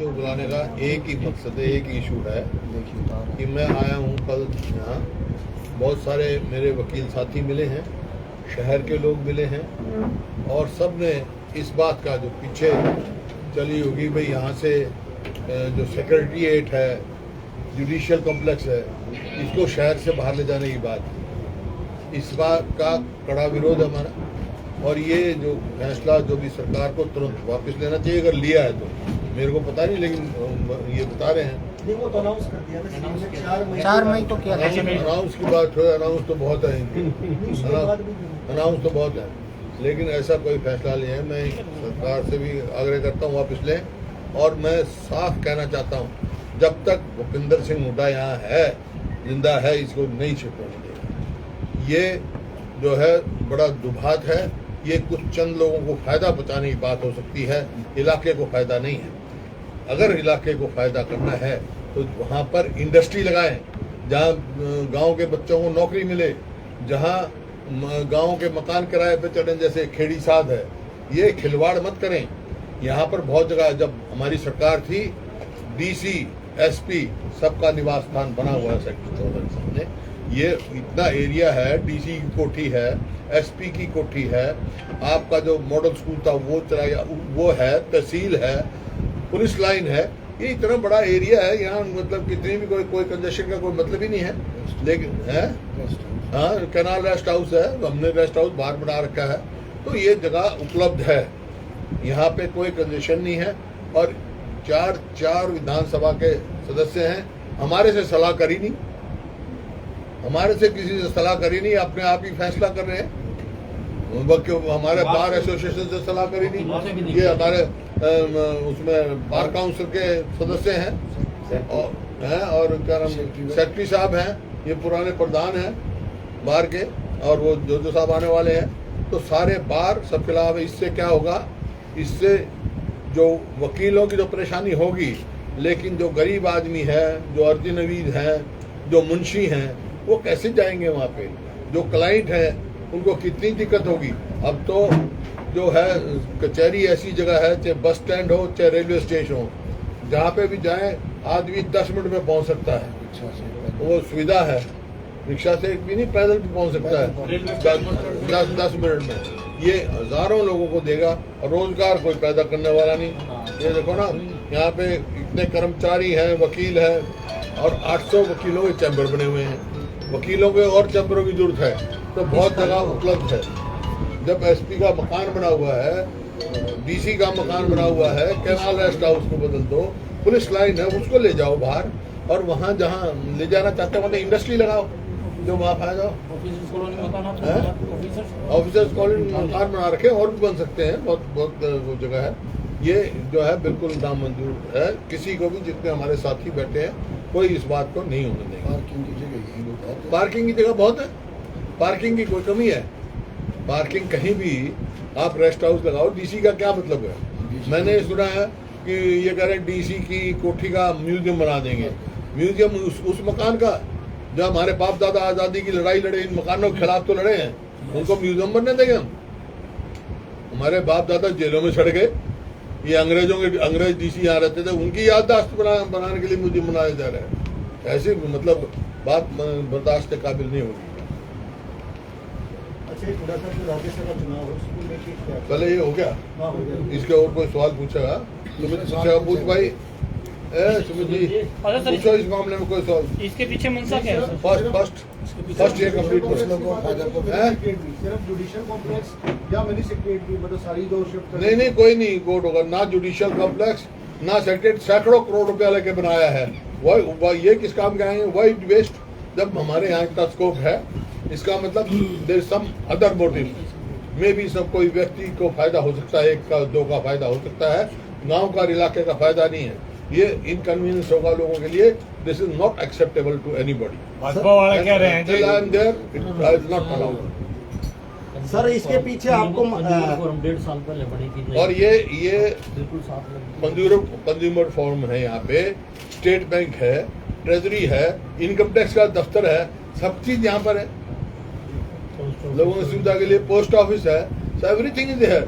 को बुलाने का एक ही मकसद है, एक ही इशू है कि मैं आया हूँ कल यहाँ, बहुत सारे मेरे वकील साथी मिले हैं, शहर के लोग मिले हैं और सब ने इस बात का जो पीछे चली होगी भाई यहाँ से जो सेक्रेटरीट है, जुडिशियल कॉम्प्लेक्स है, इसको शहर से बाहर ले जाने की बात, इस बात का कड़ा विरोध है हमारा। और ये जो फैसला जो भी सरकार को तुरंत वापस लेना चाहिए, अगर लिया है तो मेरे को पता नहीं, लेकिन ये बता रहे हैं वो तो अनाउंस कर दिया ना 4 मई तो क्या अनाउंस की बात हो, अनाउंस तो बहुत है, अनाउंस तो बहुत है, लेकिन ऐसा कोई फैसला नहीं है। मैं सरकार से भी आग्रह करता हूँ वापस लें, और मैं साफ कहना चाहता हूँ जब तक भूपिंदर सिंह हुड्डा यहाँ है, जिंदा है, इसको नहीं छिपाने देगा। ये जो है बड़ा दुभात है, ये कुछ चंद लोगों को फायदा पहुंचाने की बात हो सकती है, इलाके को फायदा नहीं है। अगर इलाके को फायदा करना है तो वहाँ पर इंडस्ट्री लगाएं, जहाँ गांव के बच्चों को नौकरी मिले, जहाँ गांव के मकान किराए पे चढ़ें, जैसे खेड़ी साध है। ये खिलवाड़ मत करें। यहाँ पर बहुत जगह जब हमारी सरकार थी, डीसी एसपी सबका निवास स्थान बना हुआ है सेक्टर 14 के सामने। ये इतना एरिया है, डीसी की कोठी है, एसपी की कोठी है, आपका जो मॉडल स्कूल था वो चला गया, वो है, तहसील है, पुलिस लाइन है। ये इतना बड़ा एरिया है, यहाँ मतलब कितनी भी कोई कंजेशन का कोई मतलब ही नहीं है। लेकिन है, हाँ, कैनाल रेस्ट हाउस है, हमने रेस्ट हाउस बाहर बना रखा है, तो ये जगह उपलब्ध है, यहाँ पे कोई कंजेशन नहीं है। और चार विधानसभा के सदस्य हैं, हमारे से सलाह करी नहीं, हमारे से किसी से सलाह करी नहीं, अपने आप ही फैसला कर रहे हैं। हमारे बार एसोसिएशन से सलाह करी नहीं, ये हमारे उसमें बार काउंसिल के सदस्य हैं और क्या नाम सेक्रेटरी साहब हैं, ये पुराने प्रधान हैं बार के, और वो जो साहब आने वाले हैं, तो सारे बार सब खिलाफ है। इससे क्या होगा, इससे जो वकीलों की जो परेशानी होगी, लेकिन जो गरीब आदमी है, जो अर्जी नवीज हैं, जो मुंशी हैं, वो कैसे जाएंगे वहाँ पे? जो क्लाइंट है उनको कितनी दिक्कत होगी। अब तो जो है कचहरी ऐसी जगह है, चाहे बस स्टैंड हो चाहे रेलवे स्टेशन हो, जहाँ पे भी जाए आदमी 10 मिनट में पहुँच सकता है, वो सुविधा है। रिक्शा से भी नहीं, पैदल भी पहुँच सकता है 10 मिनट में। ये हजारों लोगों को देगा, रोजगार कोई पैदा करने वाला नहीं। ये देखो ना, यहाँ पे इतने कर्मचारी हैं, वकील हैं, और 800 वकीलों के चैम्बर बने हुए हैं। वकीलों के और चैम्बरों की जरूरत है, तो बहुत जगह उपलब्ध है। जब एसपी का मकान बना हुआ है, डीसी का मकान बना हुआ है, कैनाल रेस्ट हाउस को बदल दो, पुलिस लाइन है, उसको ले जाओ बाहर, और वहाँ जहाँ ले जाना चाहते हो वहाँ इंडस्ट्री लगाओ, जो वहाँ फायदा। ऑफिसर्स कॉलोनी मकान बना रखे, और भी बन सकते हैं, बहुत वो जगह है। ये जो है बिल्कुल नामंजूर है किसी को भी, जितने हमारे साथी बैठे हैं, कोई इस बात को नहीं होने देगा। पार्किंग की जगह बहुत है, पार्किंग की कोई कमी है? पार्किंग कहीं भी आप रेस्ट हाउस लगाओ, डीसी का क्या मतलब है? मैंने सुना है कि ये कह रहे हैं डीसी की कोठी का म्यूजियम बना देंगे। म्यूजियम उस मकान का जो हमारे बाप दादा आजादी की लड़ाई लड़े, इन मकानों के खिलाफ तो लड़े हैं, उनको म्यूजियम बनने देंगे हम? हमारे बाप दादा जेलों में सड़ गए, ये अंग्रेज डीसी यहाँ रहते थे, उनकी याददाश्त बनाने के लिए म्यूजियम बनाया जा रहा है। ऐसी मतलब बात बर्दाश्त के काबिल नहीं होगी। पहले ये हो गया, इसके और कोई सवाल पूछेगा? सुमित पूछेगा, पूछ भाई। सुमित जी पूछो इस मामले में कोई सवाल। इसके पीछे मंशा क्या है? फर्स्ट ये कंप्लीट जुडिशियल कॉम्प्लेक्स या मिनी सेक्रेटरी, मतलब सारी दो शिफ्ट। नहीं, कोई नहीं कोर्ट होगा, ना जुडिशियल कॉम्प्लेक्स ना सेक्रेटरी। सैकड़ों करोड़ रुपया लेके बनाया है, वही ये किस काम के आएंगे? White waste. जब हमारे यहाँ का स्कोप है, इसका मतलब there is some other motive. मे भी सब कोई व्यक्ति को फायदा हो सकता है, एक का दो का फायदा हो सकता है, गांव का इलाके का फायदा नहीं है। ये इनकन्वीनियंस होगा लोगों के लिए। This is not acceptable to anybody. Bhajpa वाले कह रहे हैं Till I am there, it is not allowed। Sir इसके पीछे आपको 1.5 साल पहले बड़ी की, और ये बिल्कुल साफ कंज्यूमर फॉर्म है, यहाँ पे स्टेट बैंक है, ट्रेजरी है, इनकम टैक्स का दफ्तर है, सब चीज यहाँ पर है लोगों की सुविधा के लिए। पोस्ट ऑफिस है, so everything is there।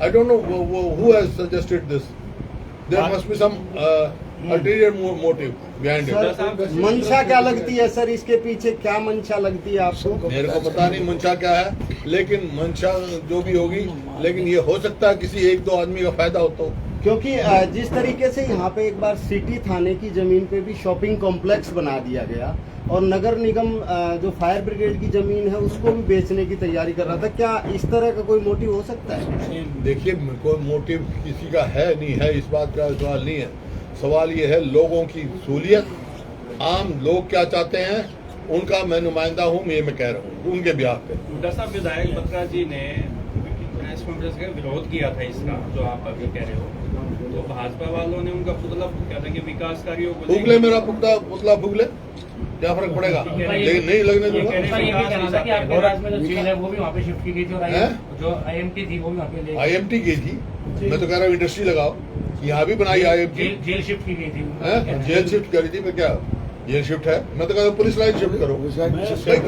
I don't know who has suggested this। There must be some ulterior motive behind it. Sir मंशा क्या लगती है सर, इसके पीछे क्या मंशा लगती है आपको? मेरे को पता नहीं मंशा क्या है, लेकिन मंशा जो भी होगी, लेकिन ये हो सकता है किसी एक दो आदमी का फायदा हो तो। क्योंकि जिस तरीके से यहाँ पे एक बार सिटी थाने की जमीन पे भी शॉपिंग कॉम्प्लेक्स बना दिया गया और नगर निगम जो फायर ब्रिगेड की जमीन है उसको भी बेचने की तैयारी कर रहा था, क्या इस तरह का कोई मोटिव हो सकता है? देखिए, कोई मोटिव किसी का है नहीं है, इस बात का सवाल नहीं है। सवाल ये है लोगों की सहूलियत, आम लोग क्या चाहते हैं उनका मैं नुमाइंदा हूँ, ये मैं कह रहा हूँ उनके ब्याह पे। हुड्डा साहब, विधायक बत्रा जी ने प्रेस कॉन्फ्रेंस का विरोध किया था इसका, जो आप अभी कह रहे हो, तो भाजपा वालों ने उनका पुतला फूका था कि विकास कार्यों को फूक ले, मेरा पुतला फूक ले, क्या फर्क पड़ेगा, लेकिन नहीं लगने दूंगा। सर ये भी कहना था कि आपके राज्य में जो जेल है वो भी वहाँ पे शिफ्ट की गई थी और हैं? जो IMT थी वो भी वहाँ पे ले IMT की थी, मैं तो कह रहा हूँ इंडस्ट्री लगाओ, यहाँ भी बनाई IMT। जेल शिफ्ट की गई थी। जेल शिफ्ट करी थी, मैं क्या जेल शिफ्ट है, मैं तो कह रहा हूँ पुलिस लाइन शिफ्ट करो।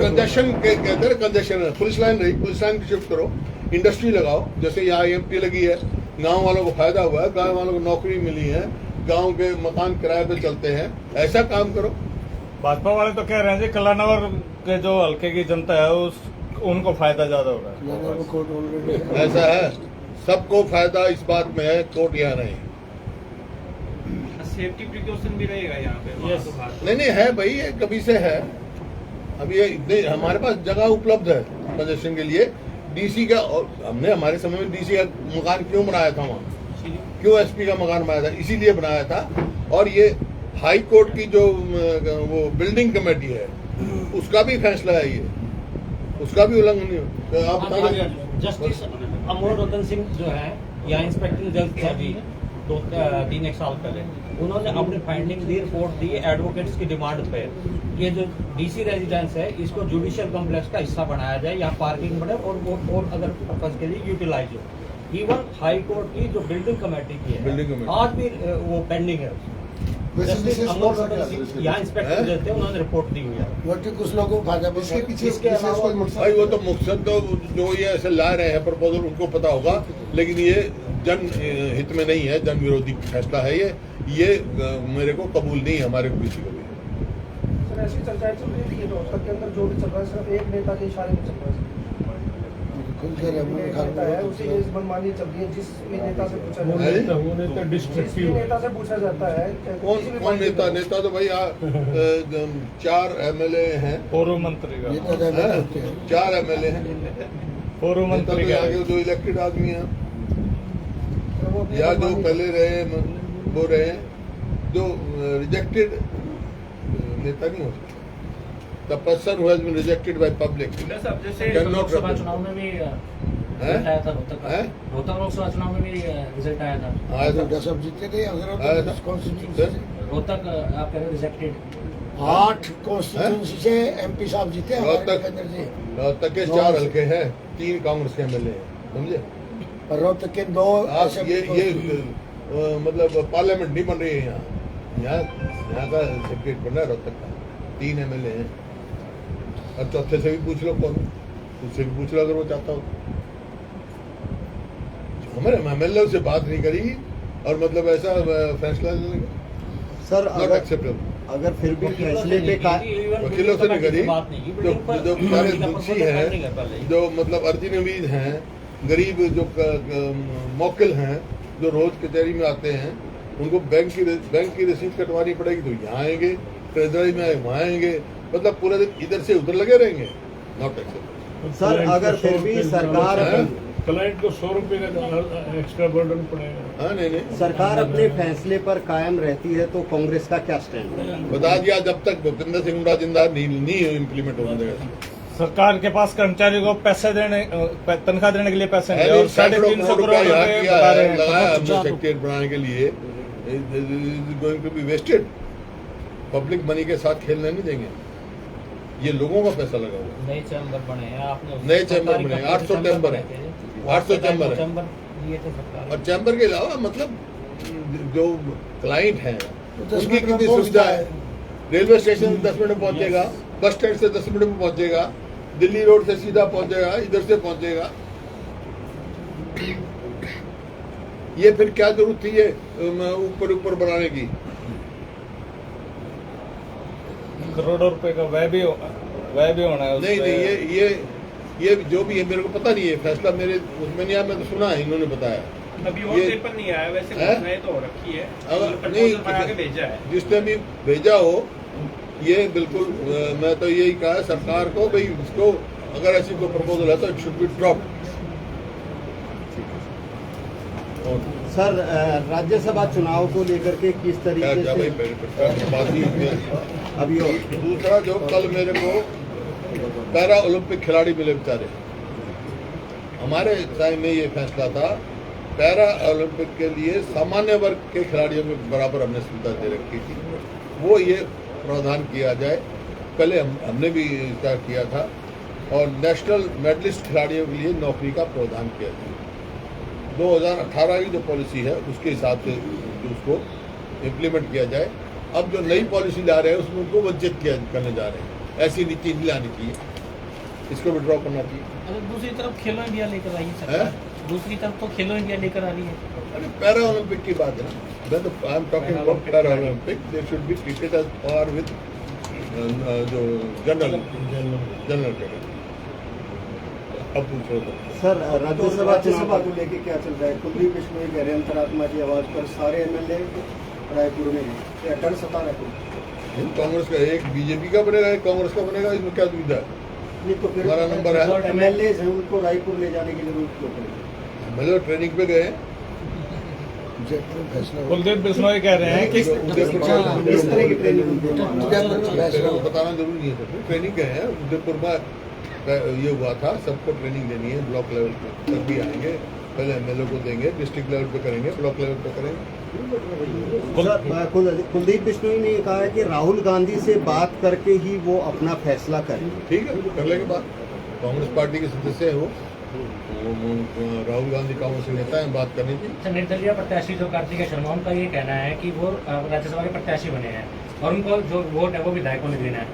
कंजेशन कहते हैं, कंजेशन है, पुलिस लाइन रही, पुलिस लाइन शिफ्ट करो, इंडस्ट्री लगाओ, जैसे यहाँ IMT लगी है, गांव वालों को फायदा हुआ है, गांव वालों को नौकरी मिली है, गांव के मकान किराए पे चलते हैं, ऐसा काम करो। भाजपा वाले तो कह रहे हैं जी कलानगर के जो हल्के की जनता है उनको फायदा ज्यादा हो रहा है। ऐसा है, सबको फायदा इस बात में है, कोर्ट यहाँ नहीं। सेफ्टी प्रिकॉशन भी रहेगा यहाँ पे। वहाँ तो बात- नहीं है भाई, ये कभी से है, अभी ये इतने हमारे पास जगह उपलब्ध है कंजेशन के लिए। DC का, और हमने हमारे समय में DC का मकान क्यों बनाया था वहाँ, क्यों SP का मकान बनाया था, इसीलिए बनाया था। और ये हाई कोर्ट की जो वो बिल्डिंग कमेटी है उसका भी फैसला है, ये उसका भी उल्लंघन नहीं हो। तो आप बता दें। जस्टिस अमोल रतन सिंह जो है या इंस्पेक्टर जज थे अभी 3-1 साल पहले, उन्होंने अपनी फाइंडिंग दी, रिपोर्ट दी एडवोकेट्स की डिमांड पे। ये जो DC रेजिडेंस है इसको जुडिशियल कॉम्प्लेक्स का हिस्सा बनाया जाए, यहाँ पार्किंग बने और वो और अदर पर्पज के लिए यूटिलाइज हो। इवन हाई कोर्ट की जो बिल्डिंग कमेटी की बिल्डिंग है कमेटी। आज भी वो पेंडिंग है। जस्टिस अमोल रतन सिंह यहाँ इंस्पेक्टर जज थे, उन्होंने रिपोर्ट दी हुई है। कुछ लोगों को फायदा इसके पीछे इसके विशेष अलावा कोई मकसद भाई वो तो मकसद तो जो ये ऐसे ला रहे हैं प्रपोजल उनको पता होगा, लेकिन ये जन हित में नहीं है, जन विरोधी फैसला है ये मेरे को कबूल नहीं है हमारे किसी को भी। सर ऐसी चर्चाएं चल रही थी कि रोहतक के अंदर जो भी चल रहा है सिर्फ एक नेता के इशारे में चल रहा है। नेता है उसी की मनमानी चल रही है, जिस भी नेता से पूछा जाता है, जिस भी नेता से पूछा जाता है कौन नेता तो भाई 4 MLA हैं, पूर्व मंत्री का 4 MLA हैं, पूर्व नेता मंत्री तो का आगे जो इलेक्टेड आदमी हैं या जो पहले रहे वो रहे, जो रिजेक्टेड नेता नहीं हो सकता। The person who has been rejected by public Hooda साहब, जैसे cannot लोकसभा represent. चुनाव में भी हैं? रिजल्ट आया था रोहतक का। हैं? रोहतक लोकसभा चुनाव में भी रिजल्ट आया था। आया था। सब जीते थे आया था। सर, रोहतक आप कह रहे रिजेक्टेड। 8 कॉन्स्टिट्यूंसी से MP साहब जीते रोहतक के 4 हल्के हैं, 3 कांग्रेस के MLA हैं, समझे? और रोहतक के 2 आप ये मतलब पार्लियामेंट नहीं बन रही है यहाँ का सेक्रेटरी बन रहा है रोहतक का, 3 MLA हैं। और चौथे से भी पूछ लो, कौन उससे भी पूछ लो अगर वो चाहता हो। हमारे MLA से बात नहीं करी और मतलब ऐसा फैसला सर नॉट एक्सेप्टेबल। अगर फिर भी फैसले पे वकीलों से नहीं करी, जो सारे मुंशी हैं, जो मतलब अर्जी नवीद हैं, गरीब जो मौकिल हैं, जो रोज कचहरी में आते हैं, उनको बैंक की रसीद कटवानी पड़ेगी तो यहाँ आएंगे, ट्रेजरी में आए वहाँ आएंगे, मतलब पूरे दिन इधर से उधर लगे रहेंगे। Not acceptable. सर अगर फिर भी सरकार क्लाइंट को 100 रुपए का एक्स्ट्रा बर्डन पड़ेगा। हाँ नहीं सरकार अपने फैसले पर कायम रहती है तो कांग्रेस का क्या स्टैंड है? बता दिया, जब तक भूपेंद्र सिंह हुड्डा जिंदा नहीं इम्प्लीमेंट होने देगा। सरकार के पास कर्मचारी को पैसे देने तनख्वाह देने के लिए पैसे नहीं है और सैकड़ों 350 करोड़ करोड़ रुपया यहाँ रुपए किया बता है, रहे हैं। लगाया हमने सेक्रेटरीट बनाने के लिए, going to be wasted. Public money के साथ खेलने नहीं देंगे, ये लोगों का पैसा लगा हुआ। नए चैम्बर बने हैं आपने, नए चैम्बर बने, 800 चैम्बर है, 800 चैम्बर है। चैम्बर दिए थे सरकार। और चैम्बर के अलावा मतलब जो क्लाइंट हैं उनकी कितनी सुविधा है। रेलवे स्टेशन 10 मिनट में पहुंचेगा, बस स्टैंड से 10 मिनट में पहुंचेगा, दिल्ली रोड से सीधा पहुंचेगा, इधर से पहुंचेगा। ये फिर क्या जरूरत थी ये ऊपर ऊपर बनाने की? करोड़ों रुपए का व्यय भी होना है नहीं उसपे। नहीं, ये जो भी है मेरे को पता नहीं है, फैसला मेरे उसमें नहीं आया, मैं तो सुना है इन्होंने बताया। अभी और ये- पेपर नहीं आया, वैसे है? घोषणाएं तो हो रखी है, अगर प्रपोजल बना के भेजा है। जिसने भी भेजा हो, ये बिल्कुल मैं तो यही कहा है सरकार को, भाई इसको अगर ऐसी कोई प्रपोजल है तो it should be drop. Sir Rajya Sabha चुनाव को लेकर के किस तरीके क्या भाई से मेरे बात ही अभी और दूसरा जो कल मेरे को पैरा ओलंपिक खिलाड़ी मिले बेचारे, हमारे टाइम में ये फैसला था पैरा ओलंपिक के लिए सामान्य वर्ग के खिलाड़ियों के बराबर हमने सुविधा दे रखी थी, वो ये प्रावधान किया जाए। पहले हमने भी इसका किया था, और नेशनल मेडलिस्ट खिलाड़ियों के लिए नौकरी का प्रावधान किया जाए। 2018 की जो पॉलिसी है उसके हिसाब से उसको इम्प्लीमेंट किया जाए। अब जो नई पॉलिसी ला रहे हैं उसमें उनको वंचित करने जा रहे हैं, ऐसी नीति नहीं लानी चाहिए, इसको विड्रॉ करना चाहिए। अरे दूसरी तरफ खेलो इंडिया लेकर आई है है? सरकार, दूसरी तरफ तो खेलो इंडिया लेकर आ रही है। अरे पैरा ओलंपिक की बात है ना, मैं तो I am talking about para Olympic, they should be treated as par with जो जनरल कैटेगरी। अब पूछो तो। सर राज्यसभा चुनाव को लेकर क्या चल रहा है? कुलदीप बिश्नोई कह रहे हैं अंतरात्मा की आवाज पर सारे एमएलए रायपुर में हैं, क्या डर सता रहा है? कांग्रेस का एक बीजेपी का बनेगा, एक कांग्रेस का बनेगा, इसमें क्या दुविधा है? नहीं तो फिर हमारा नंबर है। एमएलए हैं उनको रायपुर ले जाने की जरूरत क्यों पड़ी? मतलब ट्रेनिंग पे गए, कुलदीप बिश्नोई कह रहे हैं कि उदयपुर इस तरह की ट्रेनिंग तेरे को बताना जरूरी नहीं है, सब ट्रेनिंग गए हैं। उदयपुर में ये हुआ था, सबको ट्रेनिंग देनी है, ब्लॉक लेवल पे तब भी आएंगे, पहले एमएलए को देंगे, डिस्ट्रिक्ट लेवल पे करेंगे, ब्लॉक लेवल पे करेंगे। सर, कुलदीप बिश्नोई ने कहा है कि राहुल गांधी से बात करके ही वो अपना फैसला करेंगे। ठीक है, कर लेंगे बात। कांग्रेस पार्टी के सदस्य है वो राहुल गांधी कांग्रेस के नेता है, बात करने की। निर्दलीय प्रत्याशी जो कार्तिकेय शर्मा, उनका ये कहना है कि वो राज्यसभा के प्रत्याशी बने हैं और उनको जो वोट है वो विधायकों ने देना है।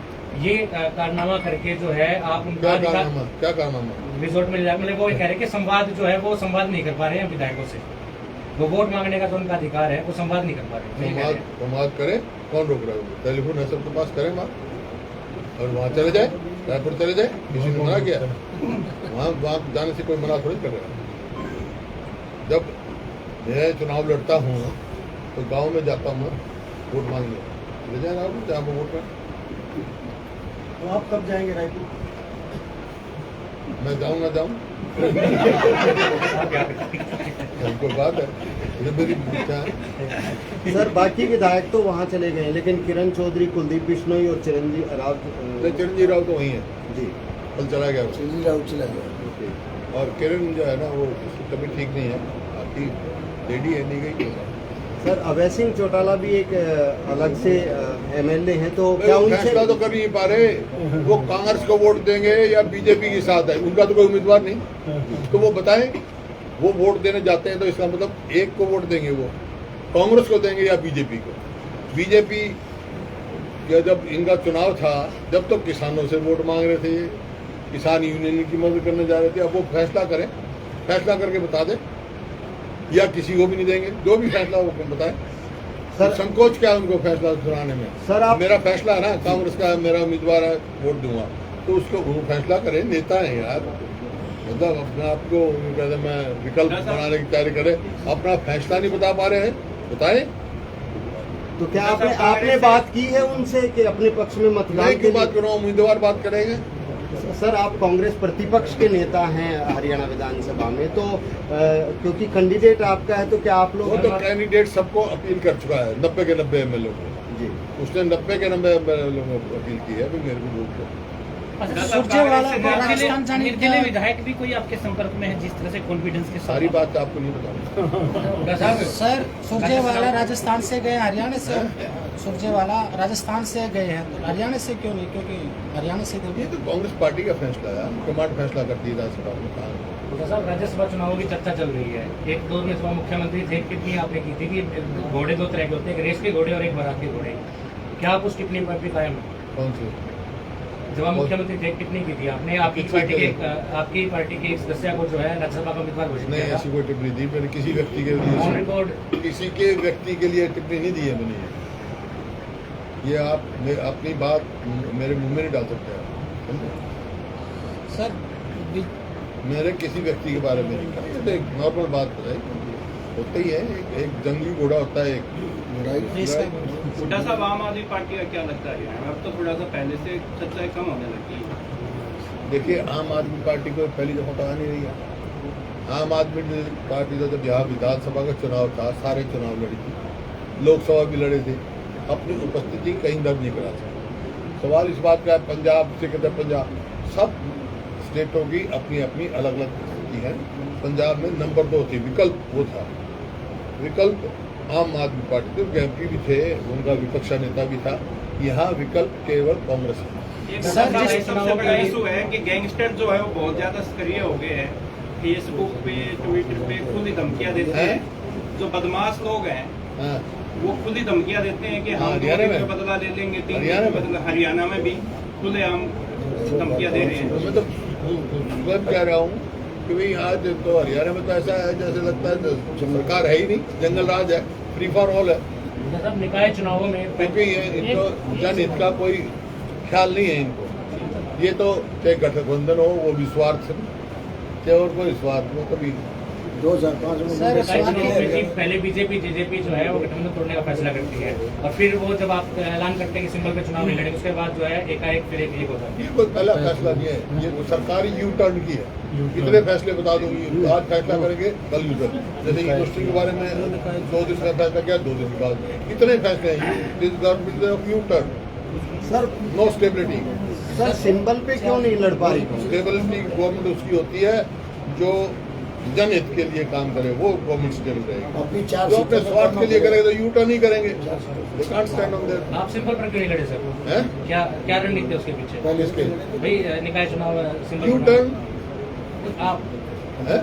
ये कारनामा करके जो है आप उनका क्या कारनामा? रिजोर्ट मिल जाए, मतलब वो ये कह रहे हैं कि संवाद जो है वो संवाद नहीं कर पा रहे हैं विधायकों से। वो वोट मांगने का जो उनका अधिकार है वो संवाद नहीं कर पा रहे हैं। संवाद करे, कौन रोक रहा है? टेलीफोन है सबके पास, करें बात और वहाँ चले जाए, रायपुर चले जाए, किसी ने मना किया? वहाँ जाने से कोई मना थोड़ी कर रहा है। जब मैं चुनाव लड़ता हूँ तो गांव में जाता हूँ, वोट मांगने, ले जाए राहुल जहाँ पर वोट में। तो आप कब जाएंगे रायपुर? मैं जाऊँ ना जाऊँ कोई बात है, ये मेरी इच्छा है। सर बाकी विधायक तो वहाँ चले गए, लेकिन किरण चौधरी, कुलदीप बिश्नोई और चिरंजीव राव चिरंजीव राव तो वहीं है, जी कल चला गया वो। और किरण जो है ना वो उसकी तबीयत ठीक नहीं है, आपकी लेडी है, नहीं गई। सर अभय सिंह चौटाला भी एक अलग से एमएलए हैं, तो क्या वो उनसे फैसला तो कर नहीं पा रहे, वो कांग्रेस को वोट देंगे या बीजेपी के साथ है, उनका तो कोई उम्मीदवार नहीं, तो वो बताएं। वो वोट देने जाते हैं तो इसका मतलब एक को वोट देंगे, वो कांग्रेस को देंगे या बीजेपी को। बीजेपी का जब इनका चुनाव था, जब तो किसानों से वोट मांग रहे थे, किसान यूनियन की मदद करने जा रहे थे। अब वो फैसला करें, फैसला करके बता दें, या किसी को भी नहीं देंगे, जो भी फैसला वो बताएं। सर संकोच क्या है उनको फैसला सुनाने में? सर आप मेरा फैसला है ना, कांग्रेस का मेरा उम्मीदवार है, वोट दूंगा, तो उसको वो फैसला करें, नेता है यार, मतलब अपने आप को कहते मैं विकल्प बनाने की तैयारी करें, अपना फैसला नहीं बता पा रहे हैं, बताएं। तो क्या आपने बात की है उनसे कि अपने पक्ष में मतदान मैं के क्यों लिए? बात करूँ, उम्मीदवार बात करेंगे। सर आप कांग्रेस प्रतिपक्ष के नेता हैं हरियाणा विधानसभा में, तो क्योंकि कैंडिडेट आपका है, तो क्या आप वो लोग तो कैंडिडेट सबको अपील कर चुका है, 90 के 90 एमएलए को, जी उसने 90 के 90 एमएलए को अपील की है, भी मेरे को वोट दो। निर्दलीय विधायक भी कोई आपके संपर्क में है जिस तरह से कॉन्फिडेंस के साथ? सारी बात आपको नहीं बताऊंगा। सर सुरजेवाला राजस्थान से गए, हरियाणा से सुरजेवाला राजस्थान से गए हैं, तो हरियाणा से क्यों नहीं? क्योंकि हरियाणा से ये तो कांग्रेस पार्टी का फैसला है, कमांड फैसला करती है राज्यसभा में। कहा साहब राज्यसभा चुनावों की चर्चा चल रही है, एक दौर में सभा मुख्यमंत्री थे, कितनी आपने की थी कि घोड़े दो तरह के होते हैं, एक रेस के घोड़े और एक बारात के घोड़े, क्या आप उस टिप्पणी पर भी कायम हैं? कौन से जब आप मुख्यमंत्री थे कितनी की थी आपने? आपकी पार्टी के एक सदस्य को जो है राज्यसभा का उम्मीदवार घोषित नहीं, किया ऐसी कोई टिप्पणी दी मैंने किसी व्यक्ति के ऑन लिए, रिकॉर्ड। किसी के व्यक्ति के लिए टिप्पणी नहीं दी है मैंने। ये आप अपनी बात मेरे मुंह में नहीं डाल सकते आप। सर मेरे किसी व्यक्ति के बारे में नहीं कहा, ये तो एक नॉर्मल बात है, होता ही है। एक जंगली घोड़ा होता है, एक छोटा सा आम आदमी पार्टी का क्या लगता है? अब तो थोड़ा सा पहले से सच्चाई कम होने लगी है। देखिए, आम आदमी पार्टी को पहली दफा तो आ नहीं रही है। आम आदमी पार्टी का जब यहाँ विधानसभा का चुनाव था, सारे चुनाव लड़ी थी, लोकसभा भी लड़े थे, अपनी उपस्थिति कहीं दर्ज नहीं करा सकते। सवाल इस बात का है, पंजाब से कहते पंजाब, सब स्टेटों की अपनी अपनी अलग अलग स्थिति है। पंजाब में नंबर 2 थी, विकल्प वो था, विकल्प आम आदमी पार्टी थे, उनके MP भी थे, उनका विपक्ष नेता भी था। यहाँ विकल्प केवल कांग्रेस है। एक सबसे बड़ा इशू है कि गैंगस्टर जो है वो बहुत ज्यादा सक्रिय हो गए हैं, फेसबुक पे, ट्विटर पे खुली धमकियां देते हैं। जो बदमाश लोग हैं हाँ, वो खुली धमकियां देते हैं कि हम 2 हरियाणा दिन में? का बदला ले लेंगे, 3 हरियाणा दिन का में? बदला। हरियाणा में भी खुलेआम धमकियां दे रहे हैं। मैं तो स्वयं कह रहा हूँ कि भाई आज तो हरियाणा में तो ऐसा है जैसे लगता है सरकार है ही नहीं, जंगल राज है, फ्री फॉर ऑल है। सब निकाय चुनावों में क्योंकि ये इनको जनहित का कोई ख्याल नहीं है इनको। ये तो चाहे गठबंधन हो वो भी स्वार्थ से, चाहे और कोई स्वार्थ में कभी 2005 में सर, निकाय चुनावों में जी पहले बीजेपी जेजेपी जो है वो गठबंधन तोड़ने का फैसला करती है, और फिर वो जब आप ऐलान करते हैं कि सिंबल पे चुनाव नहीं लड़ेंगे, उसके बाद जो है एकाएक फिर एक होता है। ये कोई पहला फैसला नहीं है, ये तो सरकारी यू टर्न की है। कितने फैसले बता दूंगी, आज फैसला करेंगे कल यू टर्न। जैसे इंडस्ट्री के बारे में 2 दिन का फैसला किया, 2 दिन बाद कितने फैसले हैं, this government of U turn. Sir no stability. Sir symbol पे क्यों नहीं लड़ पा रही? स्टेबिलिटी गवर्नमेंट उसकी होती है जो जनहित के लिए काम करे, वो गवर्नमेंट स्टेबल रहेगी। जो अपने स्वार्थ के लिए करेगा तो यू टर्न ही करेंगे। They can't stand on their- आप सिंबल पर क्यों नहीं लड़े सर? हैं? क्या रणनीति है उसके पीछे? इसके भाई निकाय चुनाव सिंबल यू पर टर्न आप है।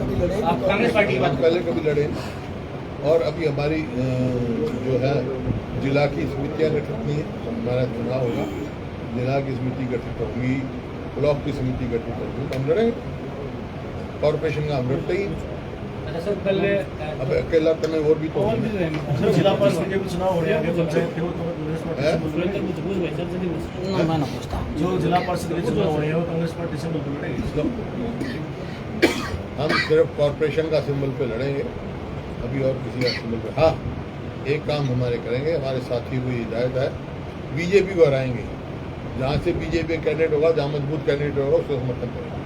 कांग्रेस पार्टी की बात हम पहले कभी लड़े, और अभी हमारी जो है जिला की समितियाँ गठित नहीं है, हमारा चुनाव होगा, जिला की समिति गठित होगी, ब्लॉक की समिति गठित होगी, तो हम लड़ेंगे। कॉर्पोरेशन का हम लड़ते ही। अच्छा सर, कल अब अकेला तने और भी तो जिला परिषद के भी चुनाव हो रहे हैं, है। मैं ना पूछता। जो जिला परिषद के चुनाव हो रहे हैं वो कांग्रेस पार्टी से बिल्कुल लड़ेगी। हम सिर्फ कॉर्पोरेशन का सिंबल पे लड़ेंगे, अभी और किसी का सिंबल पे। हाँ, एक काम हमारे करेंगे, हमारे साथी को हिदायत है, बीजेपी को हराएंगे। जहाँ से बीजेपी कैंडिडेट होगा, जहाँ मजबूत कैंडिडेट होगा, उसको समर्थन करेंगे।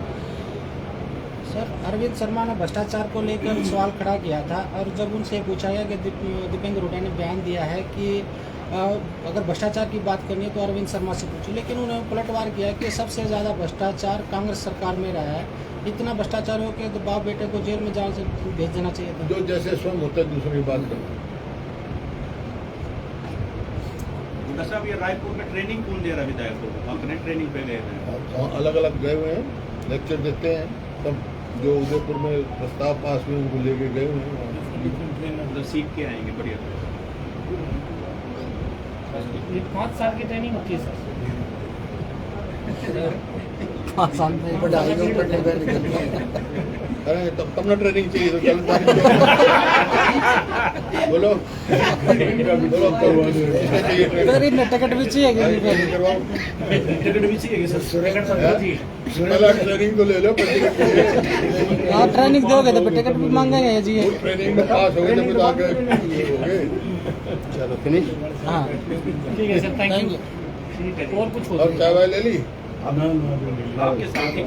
सर, अरविंद शर्मा ने भ्रष्टाचार को लेकर सवाल खड़ा किया था, और जब उनसे पूछा गया कि दीपेंद्र हुड्डा ने बयान दिया है कि अगर भ्रष्टाचार की बात करनी है तो अरविंद शर्मा से पूछिए, लेकिन उन्होंने पलटवार किया कि सबसे ज़्यादा भ्रष्टाचार कांग्रेस सरकार में रहा है। इतना भ्रष्टाचार हो के तो बाप बेटे को जेल में जाल से भेज देना चाहिए था। जो जैसे स्वयं होता है दूसरों की बात करते हैं। साहब, ये रायपुर में ट्रेनिंग कौन दे रहा विधायकों को? अपने ट्रेनिंग पे गए हैं, अलग अलग गए हुए हैं, लेक्चर देते हैं। सब जो उदयपुर में प्रस्ताव पास हुए उनको लेके गए हुए हैं, मतलब सीख के आएंगे। बढ़िया। 5 साल की ट्रेनिंग होती है सर। 5 साल में पढ़ाई के ऊपर डिपेंड करती है। अरे तब ना ट्रेनिंग चाहिए तो चल बोलो बोलो चाहिए ट्रेनिंग टिकट भी चाहिए करवाओ। टिकट भी चाहिए सर। पहला ट्रेनिंग तो ले लो, हाँ, ट्रेनिंग दोगे तो टिकट भी मांगेंगे जी। ट्रेनिंग में पास हो गए जब आगे हो गए। चलो फिनिश। हाँ ठीक है सर, थैंक यू। और कुछ हो और चाय वाय ले ली आपके साथ ही